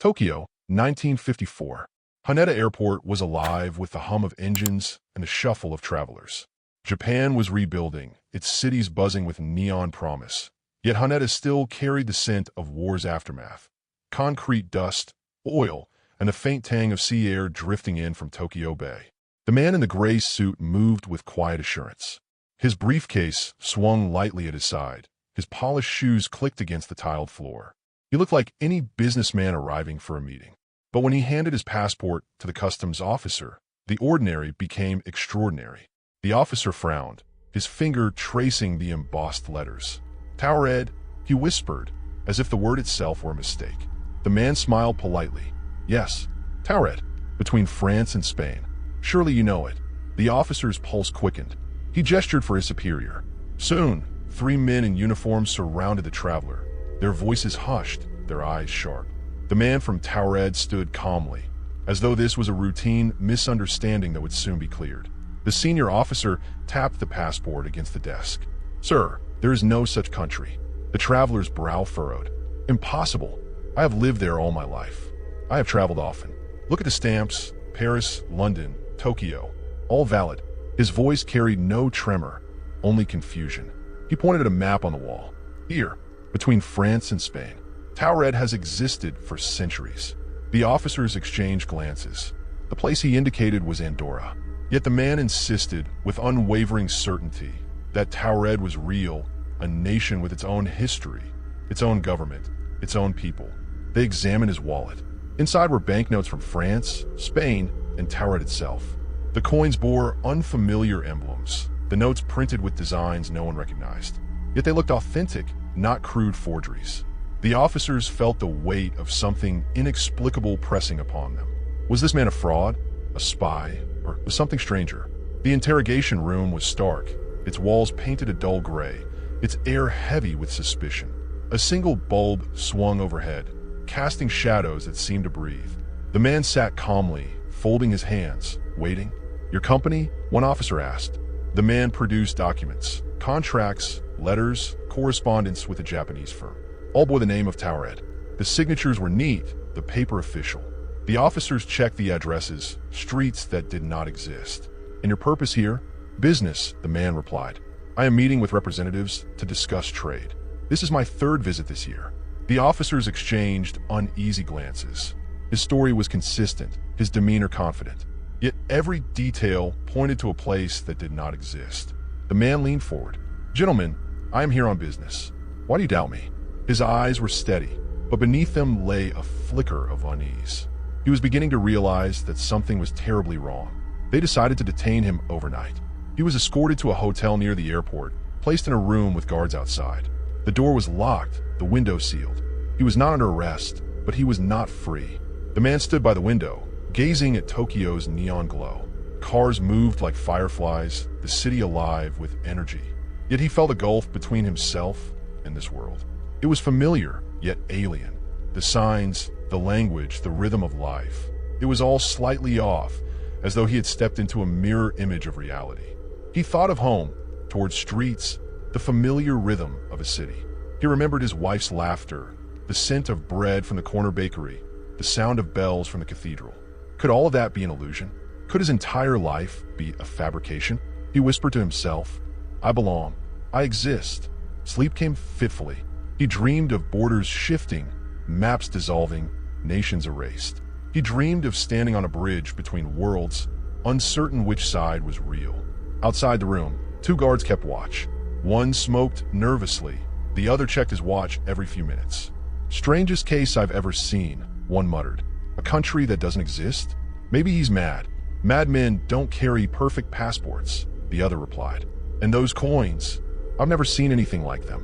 Tokyo, 1954. Haneda Airport was alive with the hum of engines and the shuffle of travelers. Japan was rebuilding, its cities buzzing with neon promise. Yet Haneda still carried the scent of war's aftermath. Concrete dust, oil, and the faint tang of sea air drifting in from Tokyo Bay. The man in the gray suit moved with quiet assurance. His briefcase swung lightly at his side. His polished shoes clicked against the tiled floor. He looked like any businessman arriving for a meeting. But when he handed his passport to the customs officer, the ordinary became extraordinary. The officer frowned, his finger tracing the embossed letters. "Taured," he whispered, as if the word itself were a mistake. The man smiled politely. "Yes, Taured, between France and Spain. Surely you know it." The officer's pulse quickened. He gestured for his superior. Soon, 3 men in uniform surrounded the traveler, their voices hushed, their eyes sharp. The man from Taured stood calmly, as though this was a routine misunderstanding that would soon be cleared. The senior officer tapped the passport against the desk. "Sir, there is no such country." The traveler's brow furrowed. "Impossible. I have lived there all my life. I have traveled often. Look at the stamps: Paris, London, Tokyo. All valid." His voice carried no tremor, only confusion. He pointed at a map on the wall. "Here, between France and Spain. Taured has existed for centuries." The officers exchanged glances. The place he indicated was Andorra. Yet the man insisted, with unwavering certainty, that Taured was real, a nation with its own history, its own government, its own people. They examined his wallet. Inside were banknotes from France, Spain, and Taured itself. The coins bore unfamiliar emblems, the notes printed with designs no one recognized. Yet they looked authentic, not crude forgeries. The officers felt the weight of something inexplicable pressing upon them. Was this man a fraud, a spy, or was something stranger? The interrogation room was stark, its walls painted a dull gray, its air heavy with suspicion. A single bulb swung overhead, casting shadows that seemed to breathe. The man sat calmly, folding his hands, waiting. "Your company?" one officer asked. The man produced documents, contracts, letters, correspondence with a Japanese firm. All bore the name of Taured. The signatures were neat, the paper official. The officers checked the addresses, streets that did not exist. "And your purpose here?" "Business," the man replied. "I am meeting with representatives to discuss trade. This is my 3rd visit this year." The officers exchanged uneasy glances. His story was consistent, his demeanor confident. Yet every detail pointed to a place that did not exist. The man leaned forward. "Gentlemen, I am here on business. Why do you doubt me?" His eyes were steady, but beneath them lay a flicker of unease. He was beginning to realize that something was terribly wrong. They decided to detain him overnight. He was escorted to a hotel near the airport, placed in a room with guards outside. The door was locked, the window sealed. He was not under arrest, but he was not free. The man stood by the window, gazing at Tokyo's neon glow. Cars moved like fireflies, the city alive with energy. Yet he felt a gulf between himself and this world. It was familiar, yet alien. The signs, the language, the rhythm of life. It was all slightly off, as though he had stepped into a mirror image of reality. He thought of home, towards streets, the familiar rhythm of a city. He remembered his wife's laughter, the scent of bread from the corner bakery, the sound of bells from the cathedral. Could all of that be an illusion? Could his entire life be a fabrication? He whispered to himself, "I belong. I exist." Sleep came fitfully. He dreamed of borders shifting, maps dissolving, nations erased. He dreamed of standing on a bridge between worlds, uncertain which side was real. Outside the room, 2 guards kept watch. One smoked nervously, the other checked his watch every few minutes. "Strangest case I've ever seen," one muttered. "A country that doesn't exist? Maybe he's mad. Madmen don't carry perfect passports," the other replied. "And those coins? I've never seen anything like them."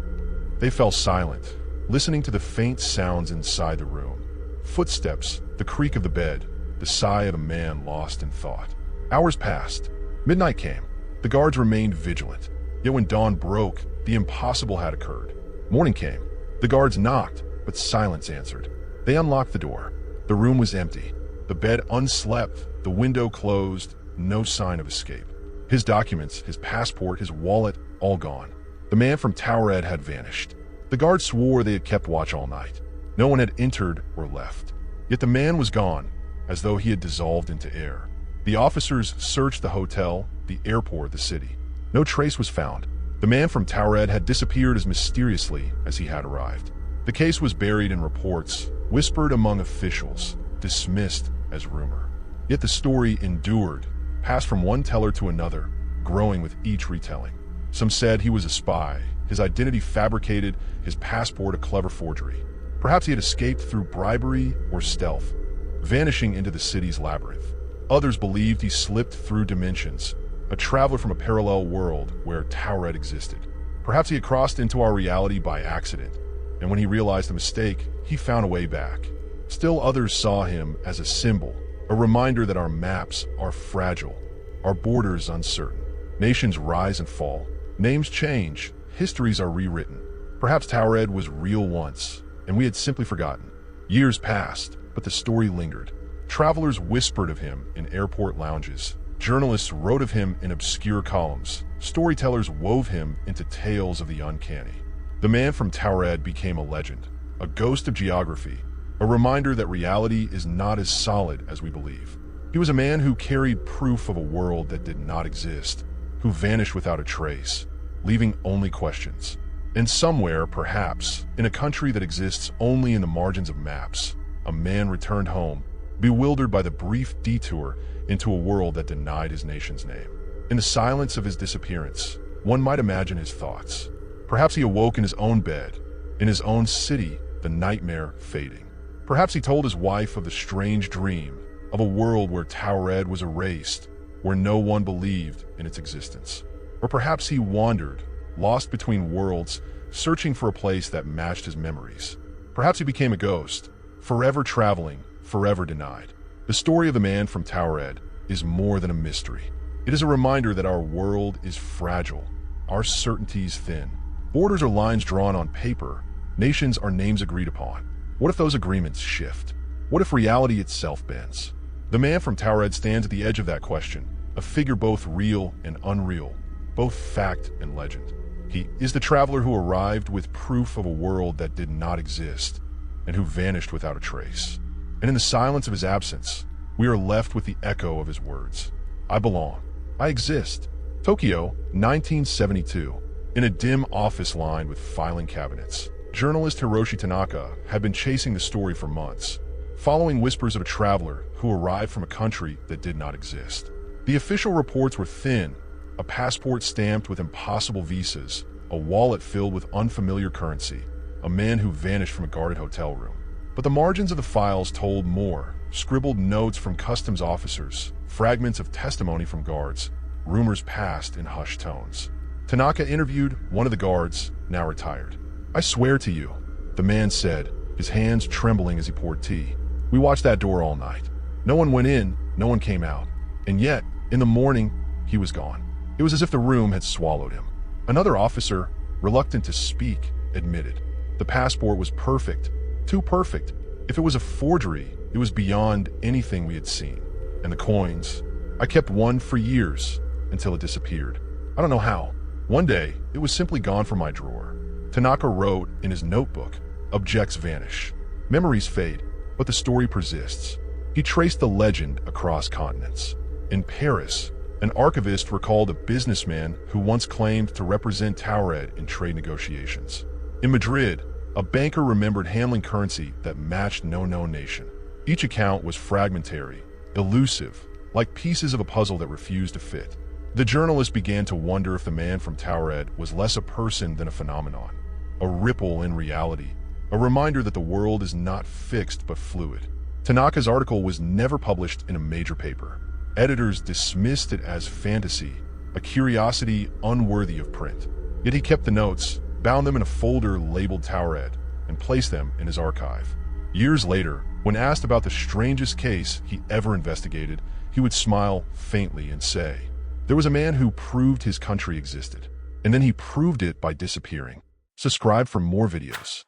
They fell silent, listening to the faint sounds inside the room. Footsteps, the creak of the bed, the sigh of a man lost in thought. Hours passed. Midnight came. The guards remained vigilant. Yet when dawn broke, the impossible had occurred. Morning came. The guards knocked, but silence answered. They unlocked the door. The room was empty. The bed unslept, the window closed, no sign of escape. His documents, his passport, his wallet, all gone. The man from Taured had vanished. The guards swore they had kept watch all night. No one had entered or left. Yet the man was gone, as though he had dissolved into air. The officers searched the hotel, the airport, the city. No trace was found. The man from Taured had disappeared as mysteriously as he had arrived. The case was buried in reports, whispered among officials, dismissed as rumor. Yet the story endured, passed from one teller to another, growing with each retelling. Some said he was a spy, his identity fabricated, his passport a clever forgery. Perhaps he had escaped through bribery or stealth, vanishing into the city's labyrinth. Others believed he slipped through dimensions, a traveler from a parallel world where Taured existed. Perhaps he had crossed into our reality by accident, and when he realized the mistake, he found a way back. Still others saw him as a symbol, a reminder that our maps are fragile, our borders uncertain. Nations rise and fall, names change, histories are rewritten. Perhaps Taured was real once, and we had simply forgotten. Years passed, but the story lingered. Travelers whispered of him in airport lounges. Journalists wrote of him in obscure columns. Storytellers wove him into tales of the uncanny. The man from Taured became a legend, a ghost of geography, a reminder that reality is not as solid as we believe. He was a man who carried proof of a world that did not exist, who vanished without a trace, leaving only questions. And somewhere, perhaps, in a country that exists only in the margins of maps, a man returned home, bewildered by the brief detour into a world that denied his nation's name. In the silence of his disappearance, one might imagine his thoughts. Perhaps he awoke in his own bed, in his own city, the nightmare fading. Perhaps he told his wife of the strange dream, of a world where Taured was erased, where no one believed in its existence. Or perhaps he wandered, lost between worlds, searching for a place that matched his memories. Perhaps he became a ghost, forever traveling, forever denied. The story of the man from Taured is more than a mystery. It is a reminder that our world is fragile, our certainties thin. Borders are lines drawn on paper, nations are names agreed upon. What if those agreements shift? What if reality itself bends? The man from Taured stands at the edge of that question, a figure both real and unreal, both fact and legend. He is the traveler who arrived with proof of a world that did not exist, and who vanished without a trace. And in the silence of his absence, we are left with the echo of his words. I belong. I exist. Tokyo, 1972. In a dim office lined with filing cabinets, journalist Hiroshi Tanaka had been chasing the story for months, following whispers of a traveler who arrived from a country that did not exist. The official reports were thin, a passport stamped with impossible visas, a wallet filled with unfamiliar currency, a man who vanished from a guarded hotel room. But the margins of the files told more, scribbled notes from customs officers, fragments of testimony from guards, rumors passed in hushed tones. Tanaka interviewed one of the guards, now retired. I swear to you, the man said, his hands trembling as he poured tea. We watched that door all night. No one went in, no one came out. And yet, in the morning, he was gone. It was as if the room had swallowed him. Another officer, reluctant to speak, admitted. The passport was perfect, too perfect. If it was a forgery, it was beyond anything we had seen. And the coins, I kept one for years until it disappeared. I don't know how. One day, it was simply gone from my drawer. Tanaka wrote in his notebook, objects vanish. Memories fade, but the story persists. He traced the legend across continents. In Paris, an archivist recalled a businessman who once claimed to represent Taured in trade negotiations. In Madrid, a banker remembered handling currency that matched no known nation. Each account was fragmentary, elusive, like pieces of a puzzle that refused to fit. The journalist began to wonder if the man from Taured was less a person than a phenomenon, a ripple in reality, a reminder that the world is not fixed but fluid. Tanaka's article was never published in a major paper. Editors dismissed it as fantasy, a curiosity unworthy of print. Yet he kept the notes, bound them in a folder labeled Taured, and placed them in his archive. Years later, when asked about the strangest case he ever investigated, he would smile faintly and say, there was a man who proved his country existed, and then he proved it by disappearing. Subscribe for more videos.